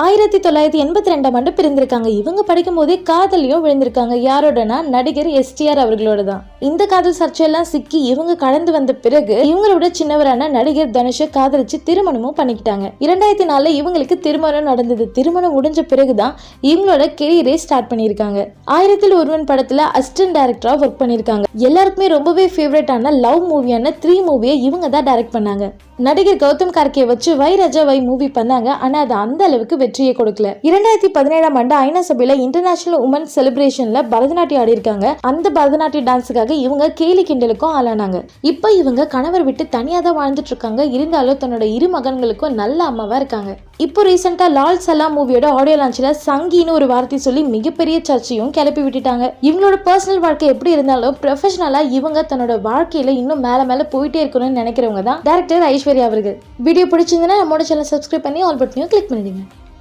1982 ஆண்டு பிறந்திருக்காங்க. இவங்க படிக்கும் போதே காதலியும் விழுந்திருக்காங்க. யாரோடனா நடிகர் STR அவர்களோட தான். இந்த காதல் சர்ச்சையெல்லாம் சிக்கி இவங்க கடந்து வந்த பிறகு இவங்களோட சின்னவரான நடிகர் தனுஷை காதலிச்சு திருமணமும் பண்ணிக்கிட்டாங்க. 2004 இவங்களுக்கு திருமணம் நடந்தது. திருமணம் முடிஞ்ச பிறகுதான் இவங்களோட கெரியரே ஸ்டார்ட் பண்ணிருக்காங்க. 1000 ஒருவன் படத்துல அசிஸ்டன்ட் டைரக்டரா ஒர்க் பண்ணிருக்காங்க. எல்லாருக்குமே ரொம்பவே ஃபேவரட்டான லவ் மூவியான 3 மூவியை இவங்க தான் டைரக்ட் பண்ணாங்க. நடிகர் கௌதம் கார்கே வச்சு வை ராஜா வை மூவி பண்ணாங்க. ஆனா அது அந்த அளவுக்கு வெற்றியை கொடுக்கல. 2017 ஆண்டு ஐநா சபையில இன்டர்நேஷனல் உமன் செலிப்ரேஷன்ல பரதநாட்டியம் ஆடி இருக்காங்க. அந்த பரதநாட்டிய டான்ஸுக்காக இவங்க கேலி கிண்டலுக்கும் ஆளானாங்க. இப்ப இவங்க கணவர் விட்டு தனியா தான் வாழ்ந்துட்டு இருக்காங்க. இருந்தாலும் தன்னோட 2 மகன்களுக்கும் நல்ல அம்மாவா இருக்காங்க. இப்போ ரீசெண்டா லால் சலாம் மூவியோட ஆடியோ லான்ச்ல சங்கின்னு ஒரு வார்த்தை சொல்லி மிகப்பெரிய சர்ச்சையும் கிளப்பி விட்டுட்டாங்க. இவங்களோட பர்சனல் வாழ்க்கை எப்படி இருந்தாலும் ப்ரொஃபஷனலா இவங்க தன்னோட வாழ்க்கையில இன்னும் மேல மேல போயிட்டே இருக்கணும்னு நினைக்கிறவங்க தான் டைரக்டர் ஐஸ்வர்யா அவர்கள். வீடியோ பிடிச்சிருந்தா நம்மளோட சேனல் சப்ஸ்கிரைப் பண்ணி ஆல் பட்டனையும் கிளிக் பண்ணிடுங்க.